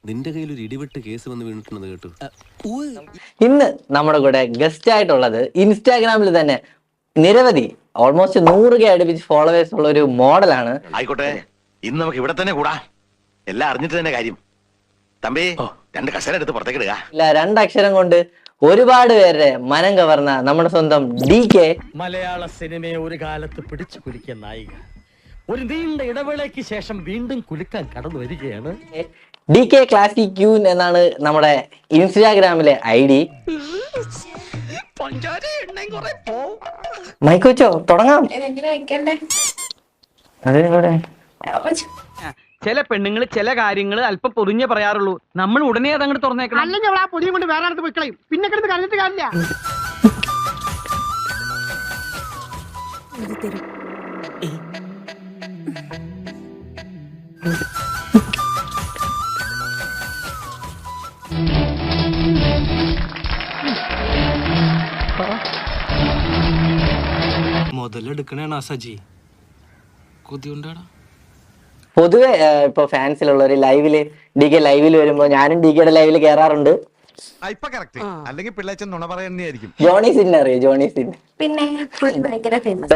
നിന്റെ കയ്യിൽ ഒരു ഇടിവെട്ട് കേസ് വന്ന് വീണിട്ടുണ്ടെന്ന് കേട്ടു. ഇന്ന് നമ്മുടെ കൂടെ ഗസ്റ്റ് ആയിട്ടുള്ളത് ഇൻസ്റ്റാഗ്രാമിൽ തന്നെ നിരവധി ഓൾമോസ്റ്റ് 100K അടുപ്പിച്ച് ഫോളോവേഴ്സ് ഉള്ള ഒരു മോഡലാണ്. ആയിക്കോട്ടെ, ഇന്ന് നമുക്ക് ഇവിടെ തന്നെ കൂടാ. എല്ലാം അറിഞ്ഞിട്ട് തന്നെ കാര്യം. തമ്പി, 2 കസേര എടുത്ത് പുറത്തേക്ക് ഇടുക. ഇല്ല, 2 അക്ഷരം കൊണ്ട് ഒരുപാട് പേരുടെ മനം കവർന്ന നമ്മുടെ സ്വന്തം DK. മലയാള സിനിമയെ ഒരു കാലത്ത് പിടിച്ചു കുലുക്കിയ നായിക ഒരു നീണ്ട ഇടവേളയ്ക്ക് ശേഷം വീണ്ടും കുലുക്കാൻ കടന്നു വരികയാണ്. DK ക്ലാസിക് ക്യൂൻ എന്നാണ് നമ്മുടെ ഇൻസ്റ്റാഗ്രാമിലെ ID. മൈക്കോച്ചോ തുടങ്ങാം. ചില പെണ്ണുങ്ങൾ ചില കാര്യങ്ങൾ അല്പം പൊറിഞ്ഞേ പറയാറുള്ളൂ. നമ്മൾ ഉടനെ അത് അങ്ങോട്ട് തുറന്നേക്കണം. അല്ലെങ്കിൽ ആ പൊടിയും കൊണ്ട് വേറെ അടുത്ത് പോയി കളയും. പിന്നെ കിടന്ന് കണ്ടിട്ട് കാര്യമില്ല. മുതലെടുക്കണേണ സജി കൊതിയുണ്ടാടാ. പൊതുവെ ഇപ്പൊ ഫാൻസിലുള്ള ഒരു ലൈവില് DK ലൈവിൽ വരുമ്പോ ഞാനും DKയുടെ ലൈവില് കേറാറുണ്ട്. അല്ലെങ്കിൽ പിള്ളേച്ചൻ നുണ പറയുന്നതായിരിക്കും. ജോണി സിൻ അറിയോ? ജോണി സിൻ പിന്നെ ഭയങ്കര ഫേമസ്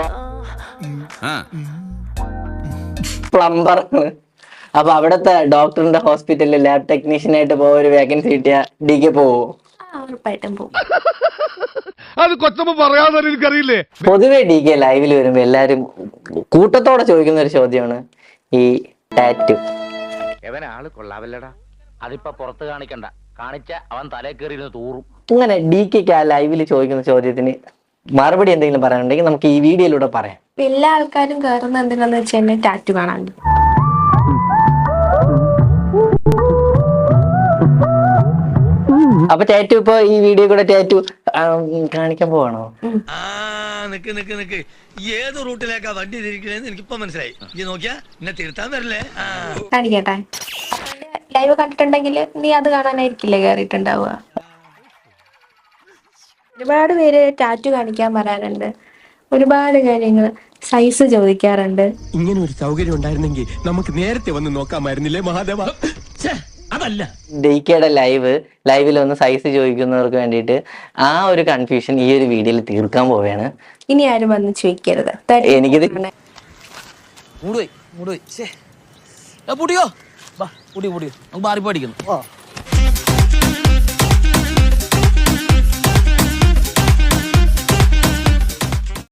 പ്ലംബർ. അപ്പൊ അവിടത്തെ ഡോക്ടറിന്റെ ഹോസ്പിറ്റലിൽ ലാബ് ടെക്നീഷ്യൻ ആയിട്ട് പോവാ ഒരു വേക്കൻസി കിട്ടിയ DK പോവോ? ഉറപ്പായിട്ടും പോകും. അത് കൊച്ചമ്മ പറയാതെ എനിക്കറിയില്ലേ. പൊതുവെ DK ലൈവിൽ വരുമ്പോ എല്ലാരും കൂട്ടത്തോടെ ചോദിക്കുന്ന ഒരു ചോദ്യമാണ് ഈ ടാറ്റു. ആള് കൊള്ളാവല്ലടാ. അതിപ്പോ പുറത്ത് കാണിക്കണ്ട, കാണിച്ച അവൻ തലേ കയറി തൂറും. ഇങ്ങനെ DKക്ക് ആ ലൈവിൽ ചോദിക്കുന്ന ചോദ്യത്തിന് മറുപടി എന്തെങ്കിലും പറയാനുണ്ടെങ്കിൽ നമുക്ക് ഈ വീഡിയോയിലൂടെ പറയാം. എല്ലാ ആൾക്കാരും കയറുന്ന എന്തിനാന്ന് വെച്ചാൽ എന്നെ ടാറ്റു കാണാൻ. അപ്പൊ ടാറ്റു ഇപ്പൊ ഈ വീഡിയോ കൂടെ ടാറ്റു കാണിക്കാൻ പോവാണോ? നിക്ക് ഏത് റൂട്ടിലേക്കാ വണ്ടി തിരിക്കണേന്ന് എനിക്കിപ്പോ മനസ്സിലായി. ഈ നോക്കിയാ എന്നെ തിരുത്താൻ വരില്ലേ? കാണിക്കട്ടെ. ലൈവ് കണ്ടിട്ടുണ്ടെങ്കിൽ നീ അത് കാണാനായിരിക്കില്ലേ കയറിയിട്ടുണ്ടാവുക. ഒരുപാട് പേര് ടാറ്റു കാണിക്കാൻ പറയാറുണ്ട്. ഒരുപാട് കാര്യങ്ങൾ സൈസ് ചോദിക്കാറുണ്ട്. ഇങ്ങനെ ഒരു സൗകര്യം ഉണ്ടായിരുന്നെങ്കിൽ നമുക്ക് നേരത്തെ വന്ന് നോക്കാമായിരുന്നില്ലേ മഹാദേവ? അതല്ല DKയുടെ ലൈവിൽ ഒന്ന് സൈസ് ചോദിക്കുന്നവർക്ക് വേണ്ടിയിട്ട് ആ ഒരു കൺഫ്യൂഷൻ ഈ ഒരു വീഡിയോയിൽ തീർക്കാൻ പോവുകയാണ്. ഇനി ആരും വന്ന് ചോദിക്കരുത്. എനിക്കിത് മൂടുപോയി. പൊടിയോ? പൊടിയോ നമുക്ക് മാറി പഠിക്കുന്നു.